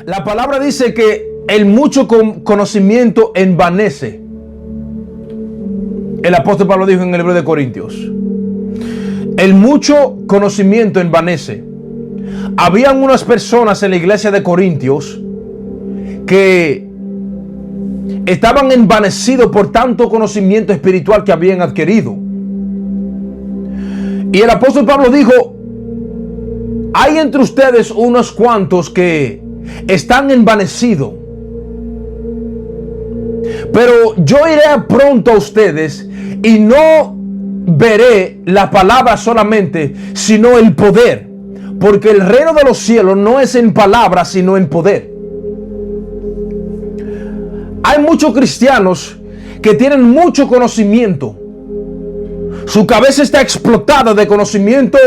La palabra dice que el mucho conocimiento envanece. El apóstol Pablo dijo en el libro de Corintios: el mucho conocimiento envanece. Habían unas personas en la iglesia de Corintios que estaban envanecidos por tanto conocimiento espiritual que habían adquirido. Y el apóstol Pablo dijo: hay entre ustedes unos cuantos que están envanecidos, pero yo iré pronto a ustedes y no veré la palabra solamente, sino el poder, porque el reino de los cielos no es en palabras, sino en poder. Hay muchos cristianos que tienen mucho conocimiento. Su cabeza está explotada de conocimiento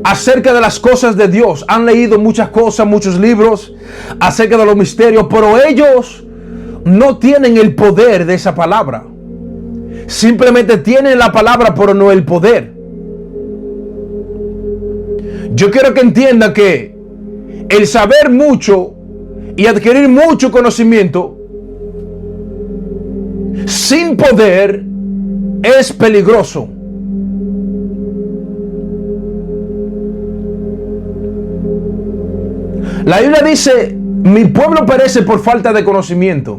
acerca de las cosas de Dios. Han leído muchas cosas, muchos libros acerca de los misterios, pero ellos no tienen el poder de esa palabra. Simplemente tienen la palabra, pero no el poder. Yo quiero que entiendan que el saber mucho y adquirir mucho conocimiento sin poder es peligroso. La Biblia dice: mi pueblo perece por falta de conocimiento.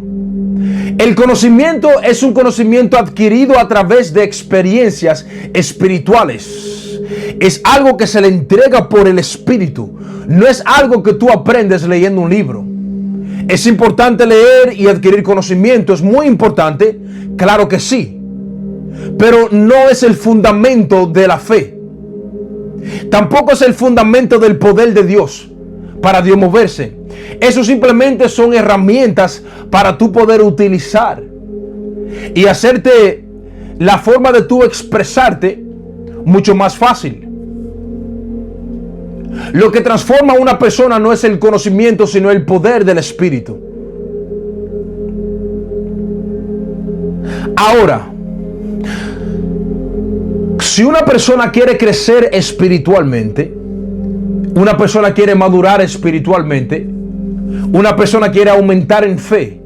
El conocimiento es un conocimiento adquirido a través de experiencias espirituales. Es algo que se le entrega por el Espíritu. No es algo que tú aprendes leyendo un libro. Es importante leer y adquirir conocimiento. Es muy importante, claro que sí. Pero no es el fundamento de la fe. Tampoco es el fundamento del poder de Dios para Dios moverse. Eso simplemente son herramientas para tú poder utilizar y hacerte la forma de tú expresarte mucho más fácil. Lo que transforma a una persona no es el conocimiento, sino el poder del Espíritu. Ahora, si una persona quiere crecer espiritualmente, una persona quiere madurar espiritualmente, una persona quiere aumentar en fe,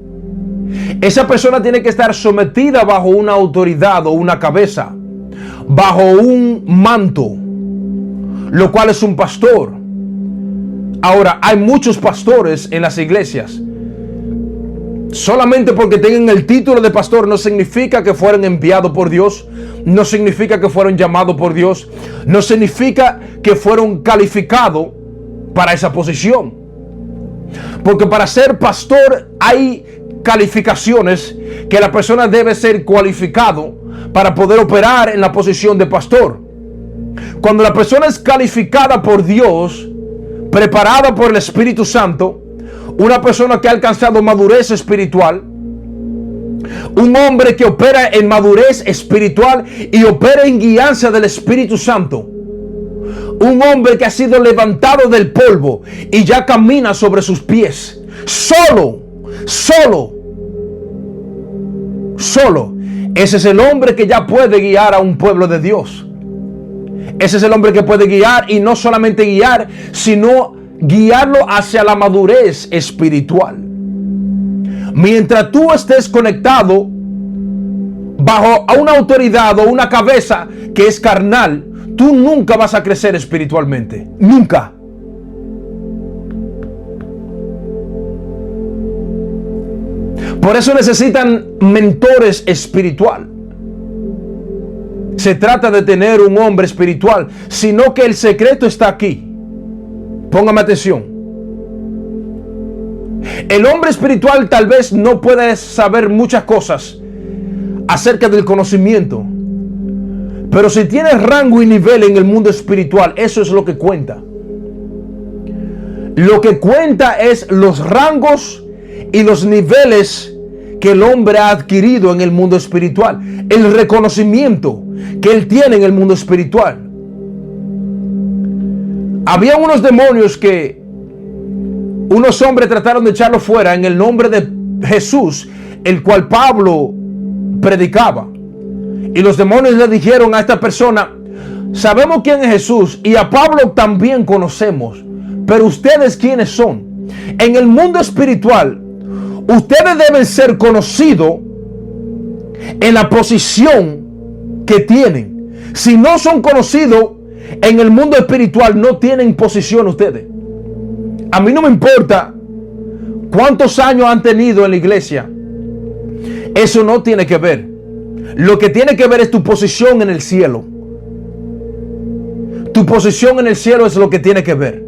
esa persona tiene que estar sometida bajo una autoridad o una cabeza, bajo un manto, lo cual es un pastor. Ahora, hay muchos pastores en las iglesias. Solamente porque tengan el título de pastor no significa que fueron enviados por Dios, no significa que fueron llamados por Dios, no significa que fueron calificados para esa posición. Porque para ser pastor hay calificaciones que la persona debe ser cualificado para poder operar en la posición de pastor. Cuando la persona es calificada por Dios, preparada por el Espíritu Santo, una persona que ha alcanzado madurez espiritual, un hombre que opera en madurez espiritual y opera en guianza del Espíritu Santo, un hombre que ha sido levantado del polvo y ya camina sobre sus pies, solo. Ese es el hombre que ya puede guiar a un pueblo de Dios. Ese es el hombre que puede guiar, y no solamente guiar, sino guiarlo hacia la madurez espiritual. Mientras tú estés conectado bajo a una autoridad o una cabeza que es carnal, tú nunca vas a crecer espiritualmente. Nunca. Por eso necesitan mentores espirituales. Se trata de tener un hombre espiritual, sino que el secreto está aquí. Póngame atención. El hombre espiritual tal vez no puede saber muchas cosas acerca del conocimiento, pero si tiene rango y nivel en el mundo espiritual, eso es lo que cuenta. Lo que cuenta es los rangos y los niveles que el hombre ha adquirido en el mundo espiritual, el reconocimiento que él tiene en el mundo espiritual. Había unos demonios que unos hombres trataron de echarlo fuera en el nombre de Jesús, el cual Pablo predicaba. Y los demonios le dijeron a esta persona: sabemos quién es Jesús y a Pablo también conocemos, Pero ustedes, ¿quiénes son? En el mundo espiritual, ustedes deben ser conocidos en la posición que tienen. Si no son conocidos en el mundo espiritual, no tienen posición ustedes. A mí no me importa cuántos años han tenido en la iglesia. Eso no tiene que ver. Lo que tiene que ver es tu posición en el cielo. Tu posición en el cielo es lo que tiene que ver.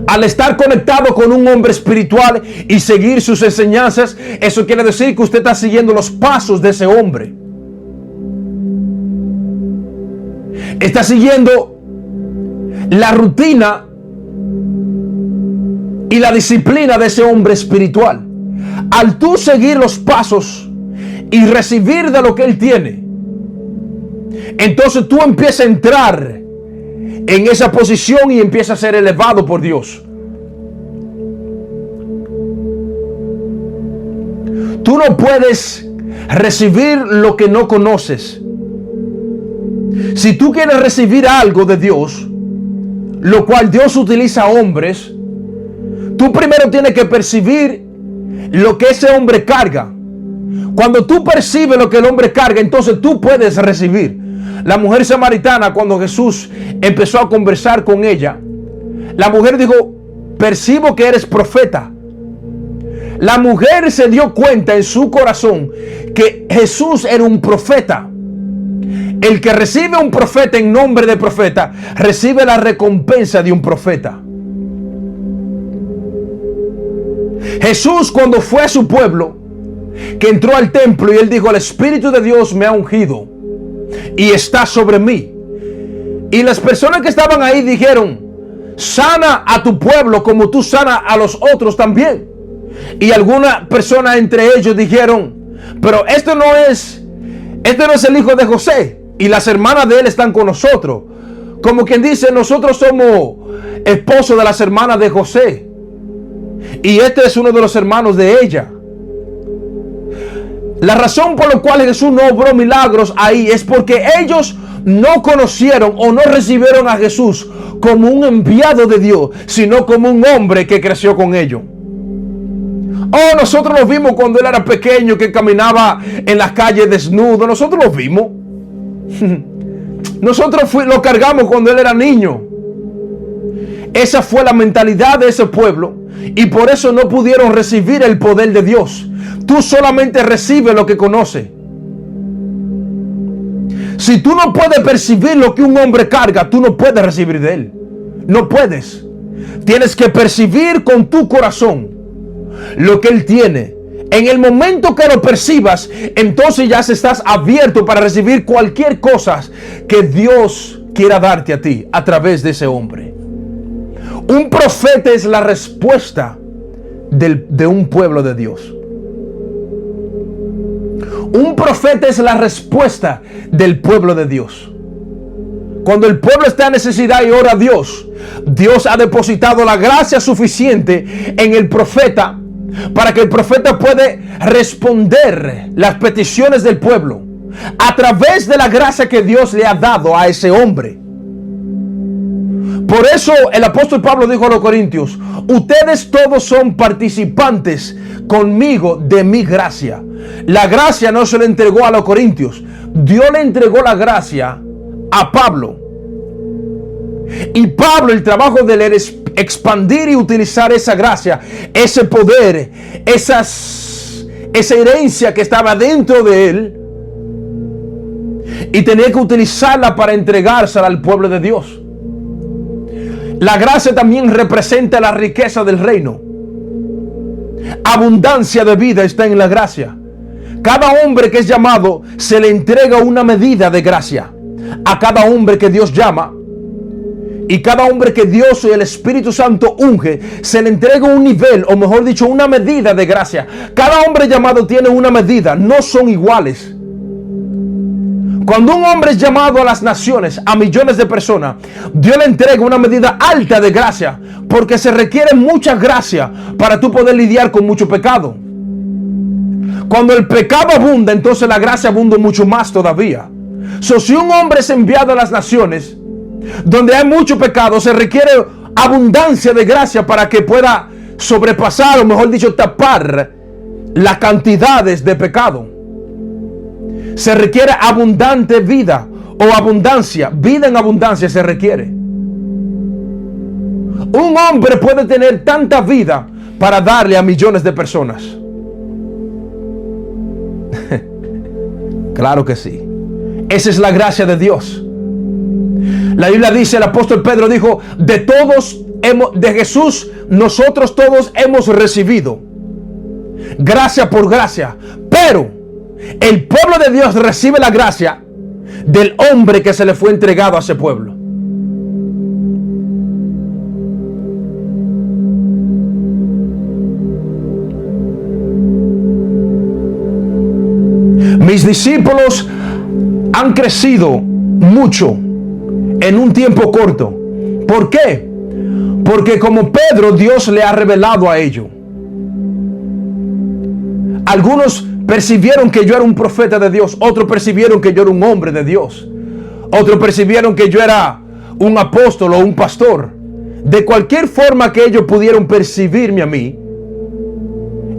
Al estar conectado con un hombre espiritual y seguir sus enseñanzas, eso quiere decir que usted está siguiendo los pasos de ese hombre. Está siguiendo la rutina y la disciplina de ese hombre espiritual. Al tú seguir los pasos y recibir de lo que él tiene, entonces tú empiezas a entrar en esa posición y empiezas a ser elevado por Dios. Tú no puedes recibir lo que no conoces. Si tú quieres recibir algo de Dios, lo cual Dios utiliza a hombres, tú primero tienes que percibir lo que ese hombre carga. Cuando tú percibes lo que el hombre carga, entonces tú puedes recibir. La mujer samaritana, cuando Jesús empezó a conversar con ella, la mujer dijo: percibo que eres profeta. La mujer se dio cuenta en su corazón que Jesús era un profeta. El que recibe un profeta en nombre de profeta, recibe la recompensa de un profeta. Jesús, cuando fue a su pueblo, que entró al templo y él dijo: el Espíritu de Dios me ha ungido y está sobre mí. Y las personas que estaban ahí dijeron: sana a tu pueblo como tú sanas a los otros también. Y algunas personas entre ellos dijeron: pero este no es el hijo de José, y las hermanas de él están con nosotros. Como quien dice: nosotros somos esposos de las hermanas de José, y este es uno de los hermanos de ella. La razón por la cual Jesús no obró milagros ahí es porque ellos no conocieron o no recibieron a Jesús como un enviado de Dios, sino como un hombre que creció con ellos. Oh, nosotros lo vimos cuando él era pequeño, que caminaba en las calles desnudo. Nosotros lo vimos. Nosotros lo cargamos cuando él era niño. Esa fue la mentalidad de ese pueblo, y por eso no pudieron recibir el poder de Dios. Tú solamente recibes lo que conoces. Si tú no puedes percibir lo que un hombre carga, tú no puedes recibir de él. No puedes. Tienes que percibir con tu corazón lo que él tiene. En el momento que lo percibas, entonces ya estás abierto para recibir cualquier cosa que Dios quiera darte a ti a través de ese hombre. Un profeta es la respuesta de un pueblo de Dios. Un profeta es la respuesta del pueblo de Dios. Cuando el pueblo está en necesidad y ora a Dios, Dios ha depositado la gracia suficiente en el profeta para que el profeta pueda responder las peticiones del pueblo a través de la gracia que Dios le ha dado a ese hombre. Por eso el apóstol Pablo dijo a los corintios: ustedes todos son participantes conmigo de mi gracia. La gracia no se le entregó a los corintios, Dios le entregó la gracia a Pablo. Y Pablo, el trabajo de él es expandir y utilizar esa gracia, ese poder, esa herencia que estaba dentro de él, y tenía que utilizarla para entregársela al pueblo de Dios. La gracia también representa la riqueza del reino. Abundancia de vida está en la gracia. Cada hombre que es llamado se le entrega una medida de gracia a cada hombre que Dios llama, y cada hombre que Dios y el Espíritu Santo unge se le entrega un nivel, o mejor dicho, una medida de gracia. Cada hombre llamado tiene una medida, no son iguales. Cuando un hombre es llamado a las naciones, a millones de personas, Dios le entrega una medida alta de gracia, porque se requiere mucha gracia para tú poder lidiar con mucho pecado. Cuando el pecado abunda, entonces la gracia abunda mucho más todavía. Si un hombre es enviado a las naciones donde hay mucho pecado, se requiere abundancia de gracia para que pueda sobrepasar, o mejor dicho, tapar las cantidades de pecado. Se requiere abundante vida o abundancia. Vida en abundancia se requiere. Un hombre puede tener tanta vida para darle a millones de personas. Claro que sí. Esa es la gracia de Dios. La Biblia dice, el apóstol Pedro dijo, de Jesús nosotros todos hemos recibido gracia por gracia, pero el pueblo de Dios recibe la gracia del hombre que se le fue entregado a ese pueblo. Mis discípulos han crecido mucho en un tiempo corto. ¿Por qué? Porque como Pedro, Dios le ha revelado a ellos. Algunos percibieron que yo era un profeta de Dios. Otros percibieron que yo era un hombre de Dios. Otros percibieron que yo era un apóstol o un pastor. De cualquier forma que ellos pudieron percibirme a mí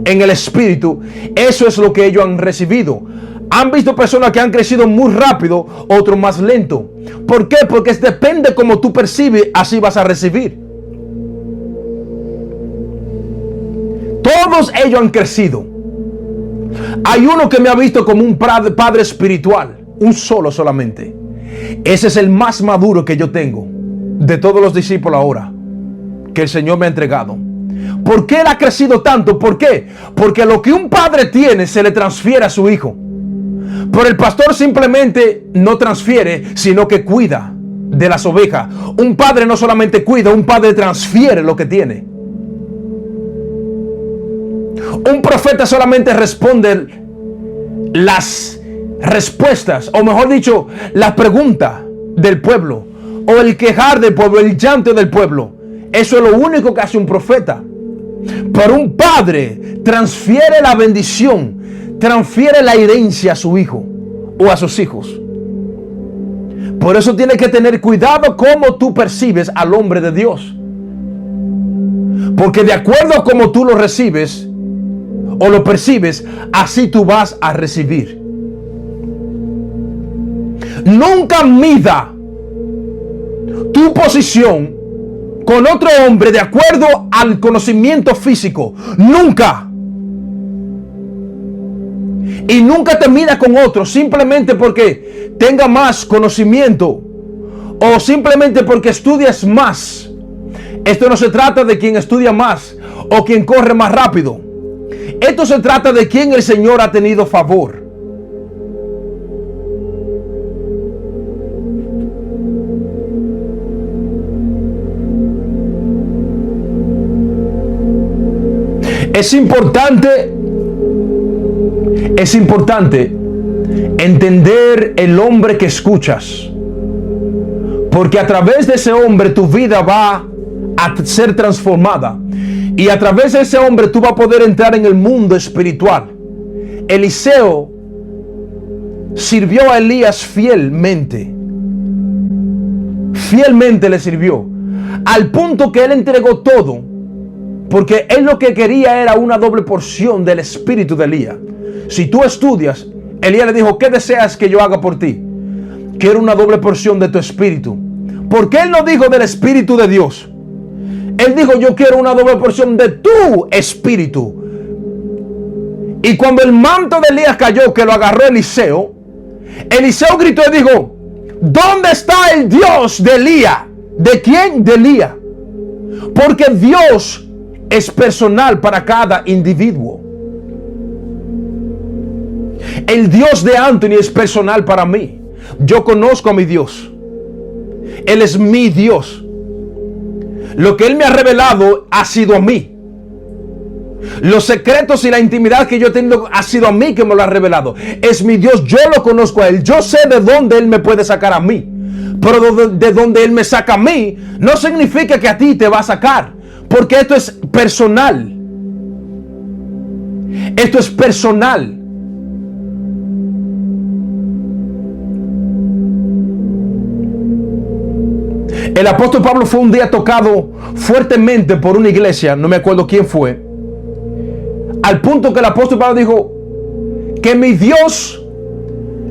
en el espíritu, eso es lo que ellos han recibido. Han visto personas que han crecido muy rápido, otros más lento. ¿Por qué? Porque depende como tú percibes, así vas a recibir. Todos ellos han crecido. Hay uno que me ha visto como un padre espiritual, un solo solamente. Ese es el más maduro que yo tengo de todos los discípulos ahora que el Señor me ha entregado. ¿Por qué él ha crecido tanto? ¿Por qué? Porque lo que un padre tiene se le transfiere a su hijo. Pero el pastor simplemente no transfiere, sino que cuida de las ovejas. Un padre no solamente cuida, un padre transfiere lo que tiene. Un profeta solamente responde las respuestas, o mejor dicho, las preguntas del pueblo, o el quejar del pueblo, el llanto del pueblo. Eso es lo único que hace un profeta. Pero un padre transfiere la bendición, transfiere la herencia a su hijo o a sus hijos. Por eso tienes que tener cuidado cómo tú percibes al hombre de Dios. Porque de acuerdo a cómo tú lo recibes o lo percibes, así tú vas a recibir. Nunca mida tu posición con otro hombre de acuerdo al conocimiento físico. Nunca. Y nunca te mida con otro simplemente porque tenga más conocimiento o simplemente porque estudias más. Esto no se trata de quien estudia más o quien corre más rápido. Esto se trata de quien el Señor ha tenido favor. Es importante entender el hombre que escuchas, porque a través de ese hombre tu vida va a ser transformada y a través de ese hombre tú vas a poder entrar en el mundo espiritual. Eliseo sirvió a Elías fielmente le sirvió, al punto que él entregó todo, porque él lo que quería era una doble porción del espíritu de Elías. Si tú estudias, Elías le dijo, ¿qué deseas que yo haga por ti? Quiero una doble porción de tu espíritu. ¿Por qué él no dijo del espíritu de Dios? Él dijo, yo quiero una doble porción de tu espíritu. Y cuando el manto de Elías cayó, que lo agarró Eliseo gritó y dijo, ¿dónde está el Dios de Elías? ¿De quién? De Elías. Porque Dios es personal para cada individuo. El Dios de Anthony es personal para mí. Yo conozco a mi Dios. Él es mi Dios. Lo que Él me ha revelado ha sido a mí. Los secretos y la intimidad que yo he tenido ha sido a mí que me lo ha revelado. Es mi Dios, yo lo conozco a Él. Yo sé de dónde Él me puede sacar a mí. Pero de donde Él me saca a mí, no significa que a ti te va a sacar. Porque esto es personal. Esto es personal. El apóstol Pablo fue un día tocado fuertemente por una iglesia, no me acuerdo quién fue, al punto que el apóstol Pablo dijo: que mi Dios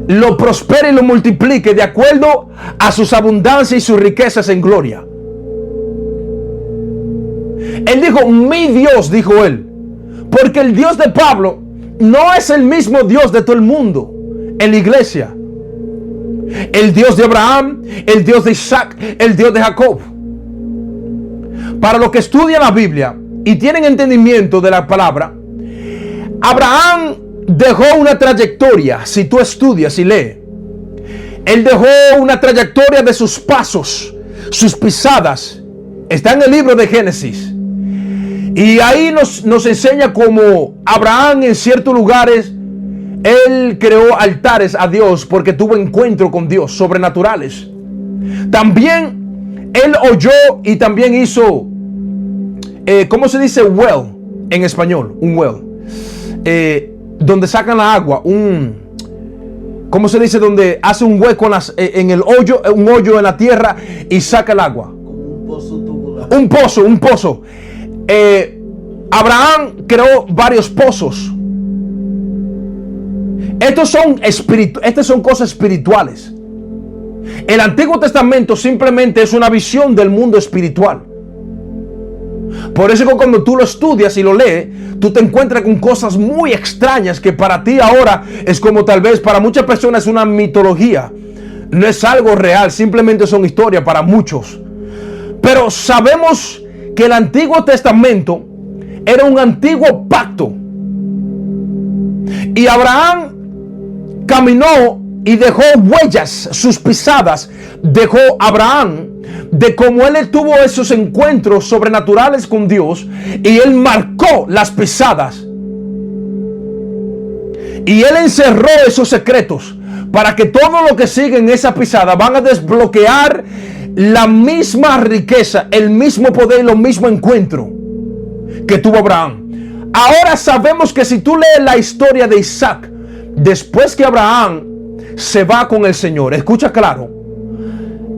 lo prospere y lo multiplique de acuerdo a sus abundancias y sus riquezas en gloria. Él dijo: mi Dios, dijo él, porque el Dios de Pablo no es el mismo Dios de todo el mundo en la iglesia. El Dios de Abraham, el Dios de Isaac, el Dios de Jacob. Para los que estudian la Biblia y tienen entendimiento de la palabra, Abraham dejó una trayectoria. Si tú estudias y lees, él dejó una trayectoria de sus pasos, sus pisadas. Está en el libro de Génesis. Y ahí nos enseña cómo Abraham en ciertos lugares, él creó altares a Dios porque tuvo encuentro con Dios sobrenaturales. También él oyó y también hizo, ¿cómo se dice well en español? Un well. Donde sacan la agua, ¿cómo se dice? Donde hace un hueco en el hoyo, un hoyo en la tierra y saca el agua. Como un pozo tubular. Un pozo. Abraham creó varios pozos. Estas son cosas espirituales. El Antiguo Testamento simplemente es una visión del mundo espiritual. Por eso que cuando tú lo estudias y lo lees, tú te encuentras con cosas muy extrañas que para ti ahora es como tal vez para muchas personas es una mitología. No es algo real, simplemente son historias para muchos. Pero sabemos que el Antiguo Testamento era un antiguo pacto. Y Abraham caminó y dejó huellas, sus pisadas, dejó Abraham de cómo él tuvo esos encuentros sobrenaturales con Dios y él marcó las pisadas. Y él encerró esos secretos para que todo lo que sigue en esa pisada van a desbloquear la misma riqueza, el mismo poder, lo mismo encuentro que tuvo Abraham. Ahora sabemos que si tú lees la historia de Isaac, después que Abraham se va con el Señor, escucha claro,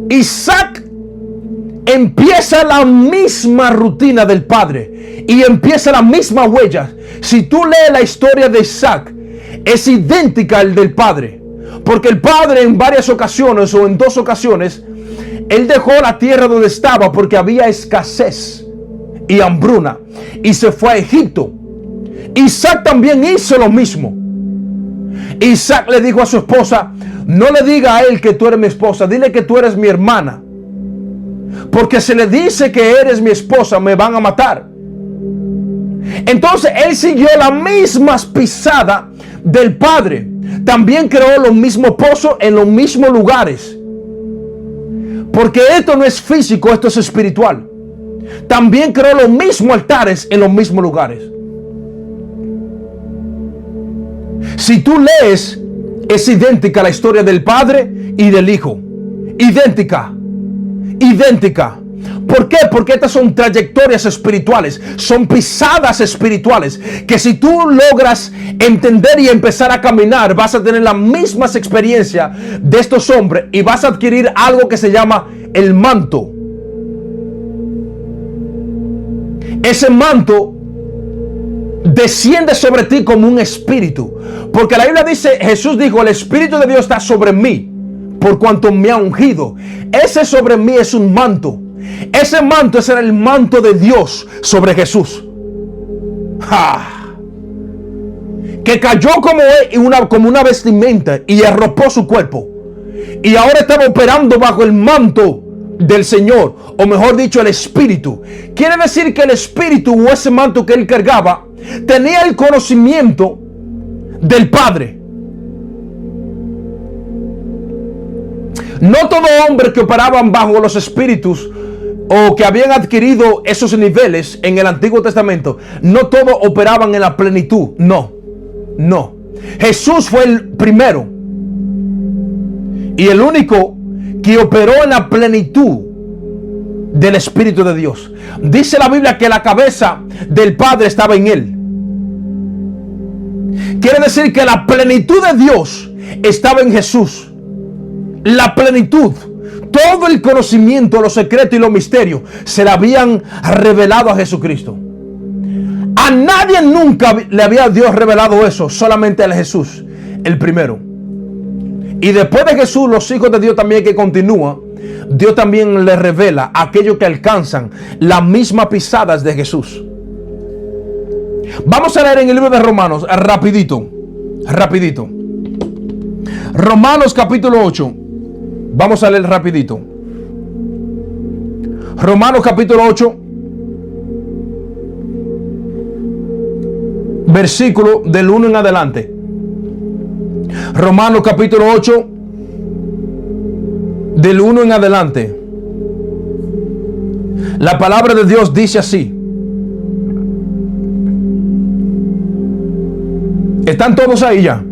Isaac empieza la misma rutina del padre y empieza la misma huella. Si tú lees la historia de Isaac, es idéntica al del padre, porque el padre en varias ocasiones o en 2 ocasiones, él dejó la tierra donde estaba porque había escasez y hambruna y se fue a Egipto. Isaac también hizo lo mismo. Isaac le dijo a su esposa: no le diga a él que tú eres mi esposa, dile que tú eres mi hermana, porque si le dice que eres mi esposa me van a matar. Entonces él siguió las mismas pisadas del padre. También creó los mismos pozos en los mismos lugares, porque esto no es físico, esto es espiritual. También creó los mismos altares en los mismos lugares. Si tú lees, es idéntica la historia del padre y del hijo. Idéntica. ¿Por qué? Porque estas son trayectorias espirituales, son pisadas espirituales, que si tú logras entender y empezar a caminar, vas a tener las mismas experiencias de estos hombres y vas a adquirir algo que se llama el manto. Ese manto desciende sobre ti como un espíritu, porque la Biblia dice, Jesús dijo: el Espíritu de Dios está sobre mí por cuanto me ha ungido. Ese sobre mí es un manto. Ese manto, ese era el manto de Dios sobre Jesús, que cayó como una vestimenta y arropó su cuerpo, y ahora estaba operando bajo el manto del Señor, o mejor dicho, el Espíritu. Quiere decir que el Espíritu, o ese manto que él cargaba, tenía el conocimiento del Padre. No todo hombre que operaban bajo los espíritus o que habían adquirido esos niveles en el Antiguo Testamento, no todos operaban en la plenitud. No. Jesús fue el primero y el único que operó en la plenitud del Espíritu de Dios. Dice la Biblia que la cabeza del Padre estaba en él. Quiere decir que la plenitud de Dios estaba en Jesús. La plenitud, todo el conocimiento, los secretos y los misterios se le habían revelado a Jesucristo. A nadie nunca le había Dios revelado eso, solamente a Jesús, el primero. Y después de Jesús, los hijos de Dios también que continúan, Dios también le revela a aquellos que alcanzan las mismas pisadas de Jesús. Vamos a leer en el libro de Romanos, rapidito. Romanos capítulo 8. Vamos a leer rapidito. Romanos capítulo 8. Versículo del 1 en adelante. Romanos capítulo 8. Del 1 en adelante. La palabra de Dios dice así. ¿Están todos ahí ya?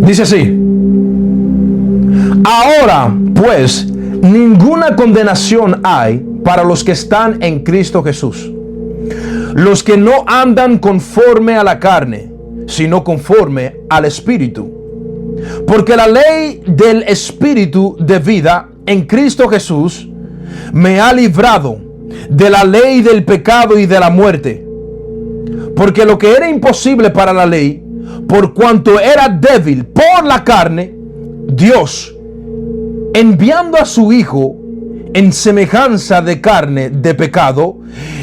Dice así. Ahora, pues, ninguna condenación hay para los que están en Cristo Jesús. Los que no andan conforme a la carne, sino conforme al Espíritu. Porque la ley del Espíritu de vida en Cristo Jesús me ha librado de la ley del pecado y de la muerte. Porque lo que era imposible para la ley, por cuanto era débil por la carne, Dios, enviando a su Hijo en semejanza de carne de pecado,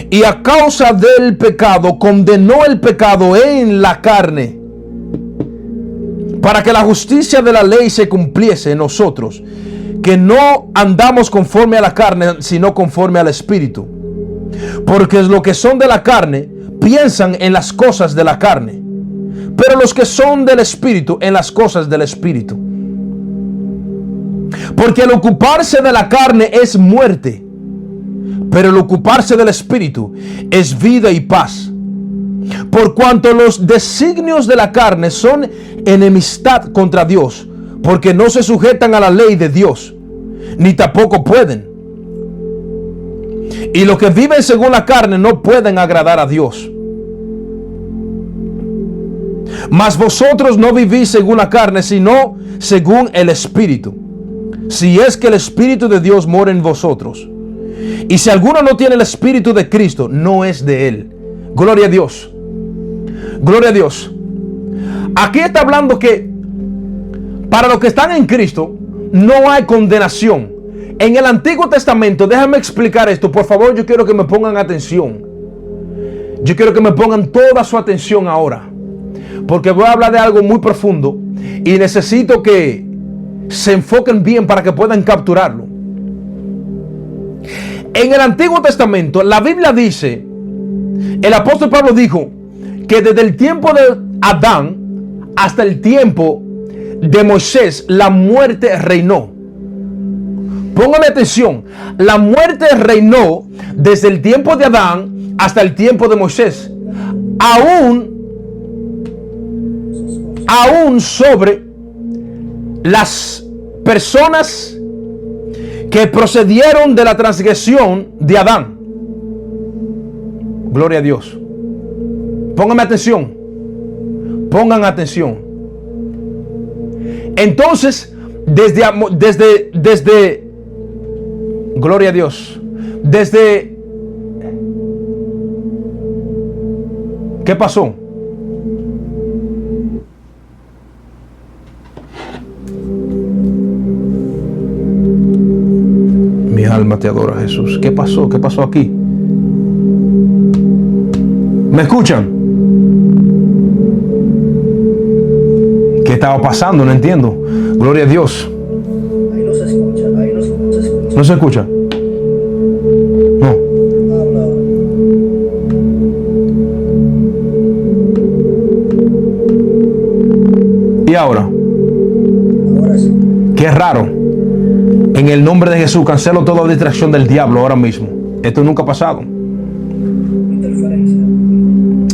y a causa del pecado condenó el pecado en la carne, para que la justicia de la ley se cumpliese en nosotros, que no andamos conforme a la carne, sino conforme al Espíritu. Porque los que son de la carne piensan en las cosas de la carne, pero los que son del Espíritu en las cosas del Espíritu. Porque el ocuparse de la carne es muerte, pero el ocuparse del Espíritu es vida y paz. Por cuanto los designios de la carne son enemistad contra Dios, porque no se sujetan a la ley de Dios, ni tampoco pueden. Y los que viven según la carne no pueden agradar a Dios. Mas vosotros no vivís según la carne, sino según el Espíritu. Si es que el Espíritu de Dios mora en vosotros. Y si alguno no tiene el Espíritu de Cristo, no es de él. Gloria a Dios. Gloria a Dios. Aquí está hablando que para los que están en Cristo no hay condenación. En el Antiguo Testamento, déjame explicar esto, por favor. Yo quiero que me pongan atención. Yo quiero que me pongan toda su atención ahora, porque voy a hablar de algo muy profundo y necesito que se enfoquen bien para que puedan capturarlo. En el Antiguo Testamento, la Biblia dice, el apóstol Pablo dijo que desde el tiempo de Adán hasta el tiempo de Moisés, la muerte reinó. Póngame atención, la muerte reinó desde el tiempo de Adán hasta el tiempo de Moisés. Aún sobre las personas que procedieron de la transgresión de Adán. Gloria a Dios. Pónganme atención. Pongan atención. Entonces, desde gloria a Dios. ¿Qué pasó? Mi alma te adora, Jesús. ¿Qué pasó? ¿Qué pasó aquí? ¿Me escuchan? ¿Qué estaba pasando? No entiendo. Gloria a Dios. Ahí no se escucha, ahí no se escucha. ¿No se escucha? No. Habla. ¿Y ahora? Ahora sí. Qué raro. En el nombre de Jesús cancelo toda distracción del diablo ahora mismo. Esto nunca ha pasado. Interferencia.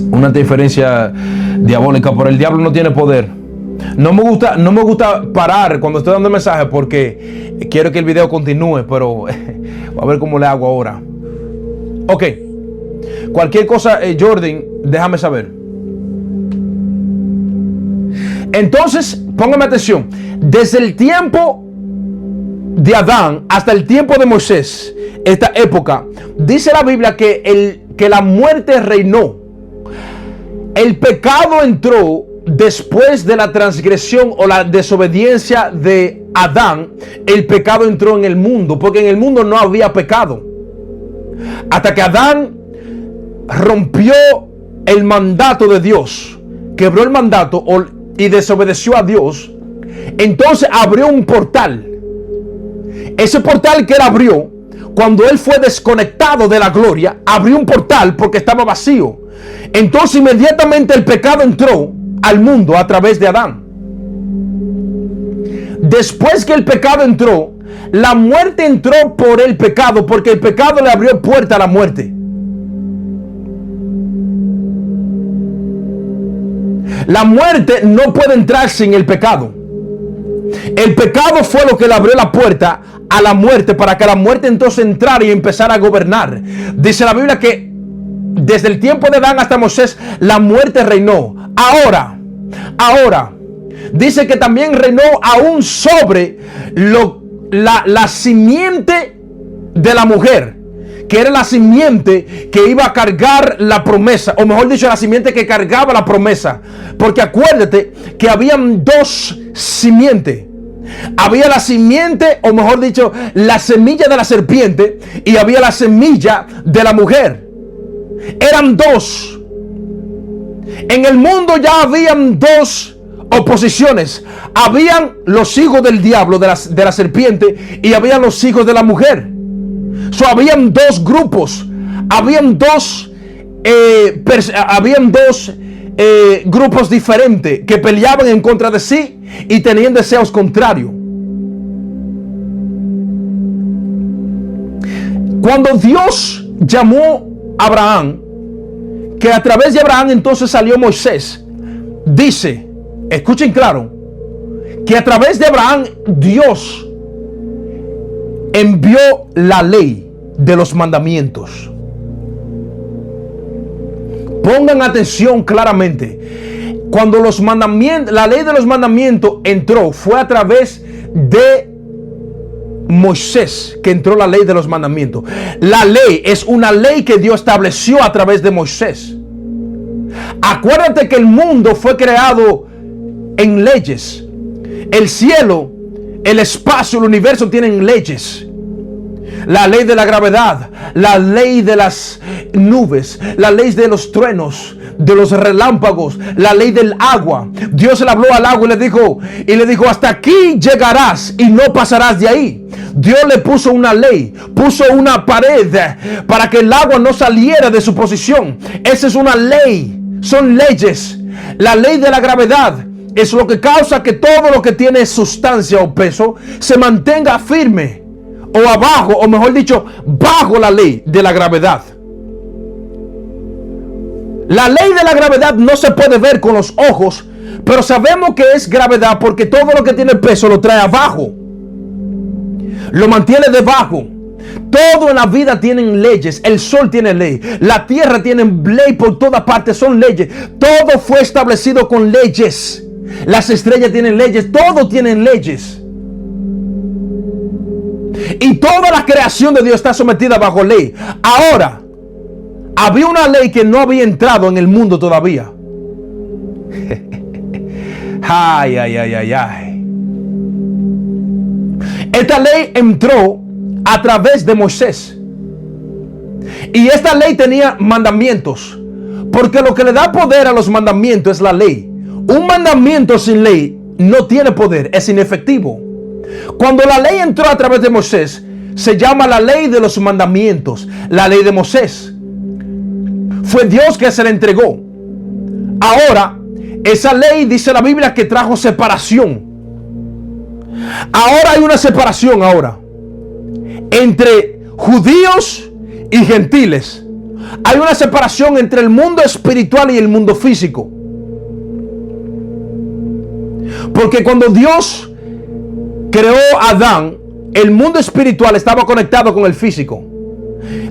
Una interferencia diabólica, pero el diablo no tiene poder. No me gusta parar cuando estoy dando el mensaje porque quiero que el video continúe, pero a ver cómo le hago ahora. Ok. Cualquier cosa, Jordan, déjame saber. Entonces, póngame atención. Desde el tiempo de Adán hasta el tiempo de Moisés, esta época, dice la Biblia que la muerte reinó. El pecado entró después de la transgresión o la desobediencia de Adán. El pecado entró en el mundo, porque en el mundo no había pecado. Hasta que Adán rompió el mandato de Dios, quebró el mandato y desobedeció a Dios, entonces abrió un portal. Ese portal que él abrió, cuando él fue desconectado de la gloria, abrió un portal porque estaba vacío. Entonces inmediatamente el pecado entró al mundo a través de Adán. Después que el pecado entró, la muerte entró por el pecado, porque el pecado le abrió puerta a la muerte. La muerte no puede entrar sin el pecado. El pecado fue lo que le abrió la puerta a la muerte, para que la muerte entonces entrara y empezara a gobernar. Dice la Biblia que desde el tiempo de Adán hasta Moisés, la muerte reinó. Ahora, dice que también reinó aún sobre la simiente de la mujer, que era la simiente que iba a cargar la promesa, o mejor dicho, la simiente que cargaba la promesa. Porque acuérdate que habían dos simientes. Había la simiente, o mejor dicho, la semilla de la serpiente, y había la semilla de la mujer. Eran dos. En el mundo ya habían dos oposiciones. Habían los hijos del diablo, de la serpiente, y habían los hijos de la mujer. Habían dos grupos. Habían dos grupos diferentes que peleaban en contra de sí y tenían deseos contrarios. Cuando Dios llamó a Abraham, que a través de Abraham entonces salió Moisés, dice, escuchen claro, que a través de Abraham Dios envió la ley de los mandamientos. Pongan atención claramente. Cuando los mandamientos, la ley de los mandamientos entró, fue a través de Moisés que entró la ley de los mandamientos. La ley es una ley que Dios estableció a través de Moisés. Acuérdate que el mundo fue creado en leyes. El cielo, el espacio, el universo tienen leyes. La ley de la gravedad, la ley de las nubes, la ley de los truenos, de los relámpagos, la ley del agua. Dios le habló al agua y le dijo, hasta aquí llegarás y no pasarás de ahí. Dios le puso una ley, puso una pared para que el agua no saliera de su posición. Esa es una ley, son leyes. La ley de la gravedad es lo que causa que todo lo que tiene sustancia o peso se mantenga firme o abajo, o mejor dicho, bajo la ley de la gravedad. La ley de la gravedad no se puede ver con los ojos, pero sabemos que es gravedad porque todo lo que tiene peso lo trae abajo, lo mantiene debajo. Todo en la vida tienen leyes. El sol tiene ley, la tierra tiene ley por todas partes, son leyes. Todo fue establecido con leyes. Las estrellas tienen leyes, todo tienen leyes. Y toda la creación de Dios está sometida bajo ley. Ahora, había una ley que no había entrado en el mundo todavía. Ay. Esta ley entró a través de Moisés. Y esta ley tenía mandamientos. Porque lo que le da poder a los mandamientos es la ley. Un mandamiento sin ley no tiene poder, es inefectivo. Cuando la ley entró a través de Moisés, se llama la ley de los mandamientos, la ley de Moisés. Fue Dios que se la entregó. Ahora, esa ley, dice la Biblia, que trajo separación. Ahora hay una separación ahora entre judíos y gentiles. Hay una separación entre el mundo espiritual y el mundo físico. Porque cuando Dios creó a Adán, el mundo espiritual estaba conectado con el físico.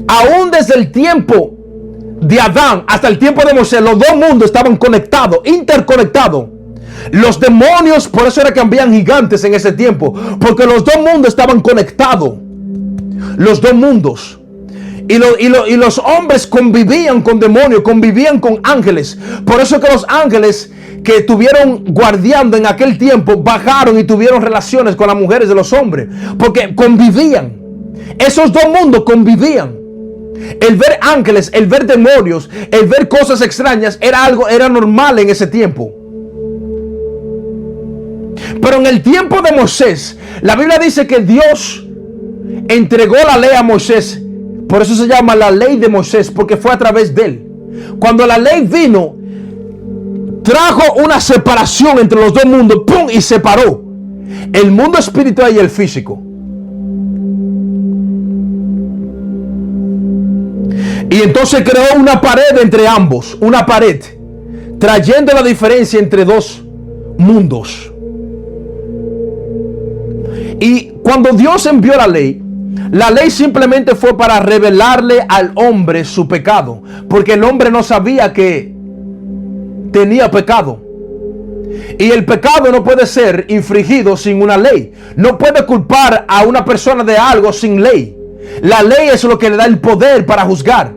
Aún desde el tiempo de Adán hasta el tiempo de Moisés, los dos mundos estaban conectados, interconectados. Los demonios, por eso era que habían gigantes en ese tiempo, porque los dos mundos estaban conectados. Los dos mundos. Y los hombres convivían con demonios, convivían con ángeles. Por eso que los ángeles que estuvieron guardiando en aquel tiempo bajaron y tuvieron relaciones con las mujeres de los hombres, porque convivían. Esos dos mundos convivían. El ver ángeles, el ver demonios, el ver cosas extrañas era normal en ese tiempo. Pero en el tiempo de Moisés, la Biblia dice que Dios entregó la ley a Moisés. Por eso se llama la ley de Moisés, porque fue a través de él. Cuando la ley vino, trajo una separación entre los dos mundos, ¡pum!, y separó el mundo espiritual y el físico. Y entonces creó una pared entre ambos, una pared, trayendo la diferencia entre dos mundos. Y cuando Dios envió la ley simplemente fue para revelarle al hombre su pecado, porque el hombre no sabía que tenía pecado. Y el pecado no puede ser infringido sin una ley. No puede culpar a una persona de algo sin ley. La ley es lo que le da el poder para juzgar.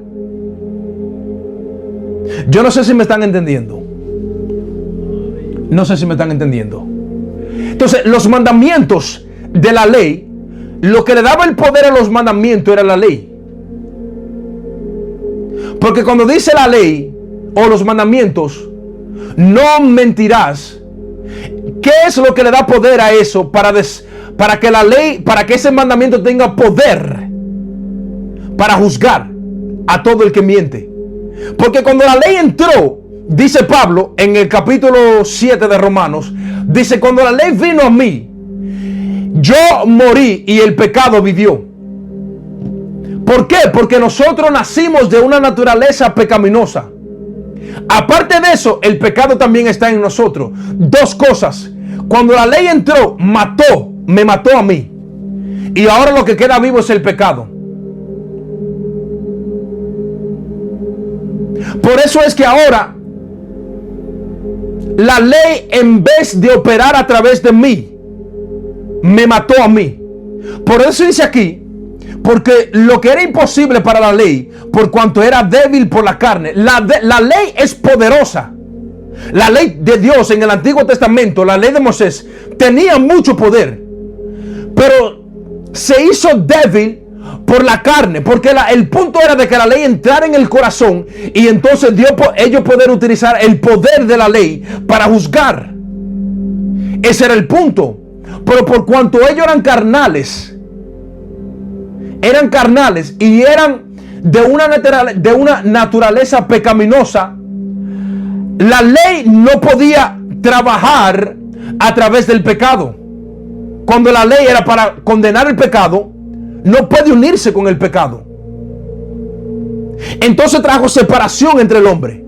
Yo no sé si me están entendiendo. No sé si me están entendiendo. Entonces, los mandamientos de la ley, lo que le daba el poder a los mandamientos era la ley. Porque cuando dice la ley o los mandamientos, no mentirás, ¿qué es lo que le da poder a eso? Para que la ley, para que ese mandamiento tenga poder para juzgar a todo el que miente. Porque cuando la ley entró, dice Pablo en el capítulo 7 de Romanos, dice: cuando la ley vino a mí, yo morí y el pecado vivió. ¿Por qué? Porque nosotros nacimos de una naturaleza pecaminosa. Aparte de eso, el pecado también está en nosotros. Dos cosas. Cuando la ley entró, me mató a mí. Y ahora lo que queda vivo es el pecado. Por eso es que ahora la ley, en vez de operar a través de mí, me mató a mí. Por eso dice aquí, porque lo que era imposible para la ley, por cuanto era débil por la carne, la ley es poderosa. La ley de Dios en el Antiguo Testamento, la ley de Moisés, tenía mucho poder, pero se hizo débil por la carne, porque el punto era de que la ley entrara en el corazón y entonces ellos poder utilizar el poder de la ley para juzgar. Ese era el punto. Pero por cuanto ellos eran carnales y eran de una naturaleza pecaminosa, la ley no podía trabajar a través del pecado. Cuando la ley era para condenar el pecado, no puede unirse con el pecado. Entonces trajo separación entre el hombre.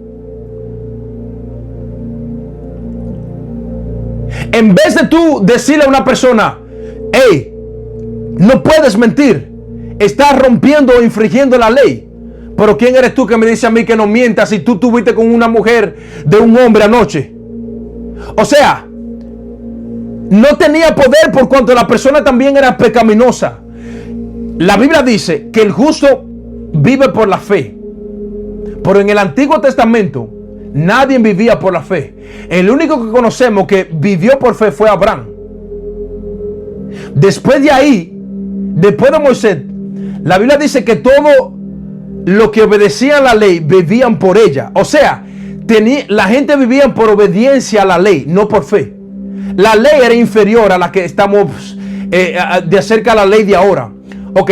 En vez de tú decirle a una persona: hey, no puedes mentir, estás rompiendo o infringiendo la ley. Pero ¿quién eres tú que me dice a mí que no mientas si tú estuviste con una mujer de un hombre anoche? O sea, no tenía poder por cuanto la persona también era pecaminosa. La Biblia dice que el justo vive por la fe. Pero en el Antiguo Testamento nadie vivía por la fe. El único que conocemos que vivió por fe fue Abraham. Después de ahí, después de Moisés, la Biblia dice que todo lo que obedecían la ley vivían por ella. O sea, la gente vivía por obediencia a la ley, no por fe. La ley era inferior a la que estamos de acerca de la ley de ahora. Ok,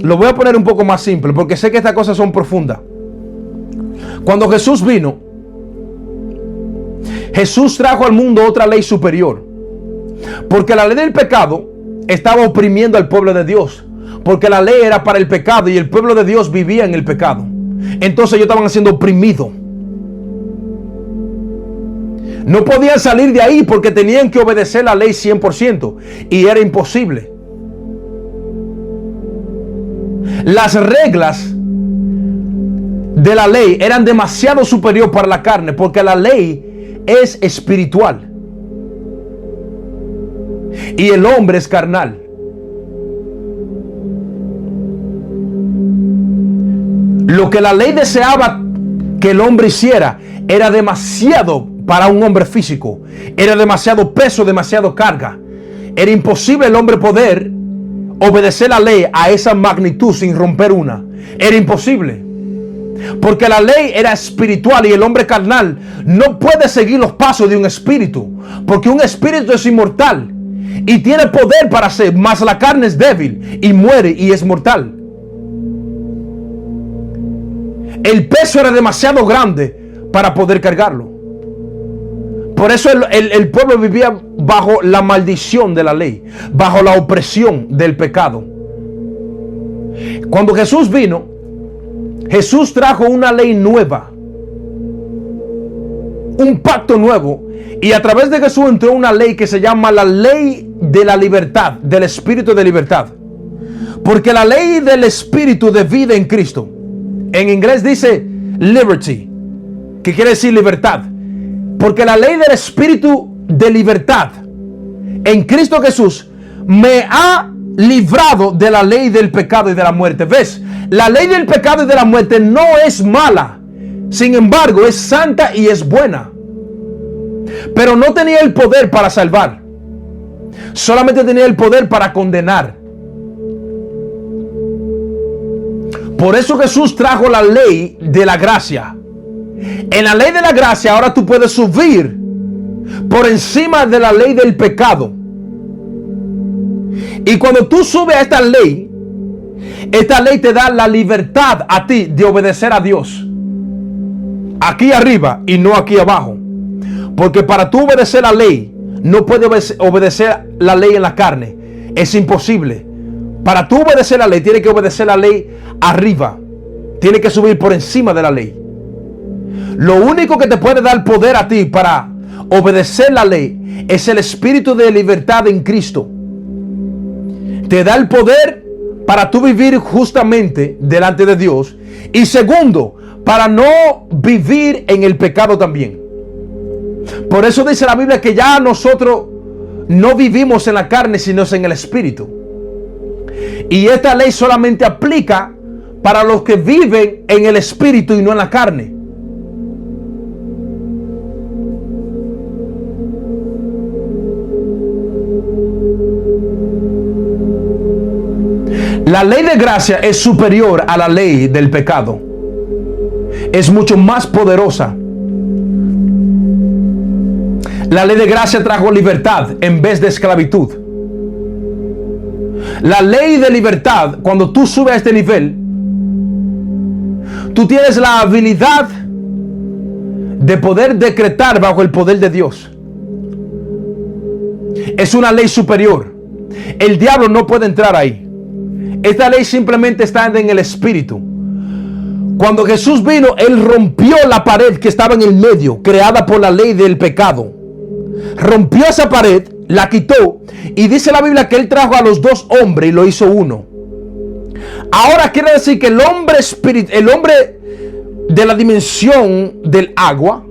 lo voy a poner un poco más simple porque sé que estas cosas son profundas. Cuando Jesús vino, Jesús trajo al mundo otra ley superior. Porque la ley del pecado estaba oprimiendo al pueblo de Dios. Porque la ley era para el pecado y el pueblo de Dios vivía en el pecado. Entonces ellos estaban siendo oprimidos. No podían salir de ahí porque tenían que obedecer la ley 100%. Y era imposible. Las reglas de la ley eran demasiado superior para la carne, porque la ley es espiritual. y el hombre es carnal. Lo que la ley deseaba que el hombre hiciera era demasiado para un hombre físico. Era demasiado peso, demasiado carga. Era imposible el hombre poder obedecer la ley a esa magnitud sin romper una. Era imposible. Porque la ley era espiritual y el hombre carnal no puede seguir los pasos de un espíritu. Porque un espíritu es inmortal y tiene poder para hacer, mas la carne es débil y muere y es mortal. El peso era demasiado grande para poder cargarlo. Por eso el pueblo vivía bajo la maldición de la ley, bajo la opresión del pecado. Cuando Jesús vino, Jesús trajo una ley nueva, un pacto nuevo, y a través de Jesús entró una ley que se llama la ley de la libertad, del espíritu de libertad. Porque la ley del espíritu de vida en Cristo, en inglés dice liberty, que quiere decir libertad. Porque la ley del espíritu de libertad en Cristo Jesús me ha librado de la ley del pecado y de la muerte. ¿Ves? La ley del pecado y de la muerte no es mala. Sin embargo, es santa y es buena. Pero no tenía el poder para salvar. Solamente tenía el poder para condenar. Por eso Jesús trajo la ley de la gracia. En la ley de la gracia ahora tú puedes subir por encima de la ley del pecado. Y cuando tú subes a esta ley te da la libertad a ti de obedecer a Dios. Aquí arriba y no aquí abajo. Porque para tú obedecer la ley, no puedes obedecer la ley en la carne. Es imposible. Para tú obedecer la ley, tienes que obedecer la ley arriba. Tienes que subir por encima de la ley. Lo único que te puede dar poder a ti para obedecer la ley es el espíritu de libertad en Cristo. Te da el poder para tú vivir justamente delante de Dios. Y segundo, para no vivir en el pecado también. Por eso dice la Biblia que ya nosotros no vivimos en la carne, sino en el espíritu. Y esta ley solamente aplica para los que viven en el espíritu y no en la carne. La ley de gracia es superior a la ley del pecado. Es mucho más poderosa. La ley de gracia trajo libertad en vez de esclavitud. La ley de libertad, cuando tú subes a este nivel, tú tienes la habilidad de poder decretar bajo el poder de Dios. Es una ley superior. El diablo no puede entrar ahí. Esta ley simplemente está en el espíritu. Cuando Jesús vino, Él rompió la pared que estaba en el medio, creada por la ley del pecado. Rompió esa pared, la quitó, y dice la Biblia que Él trajo a los dos hombres y lo hizo uno. Ahora quiere decir que el hombre de la dimensión del agua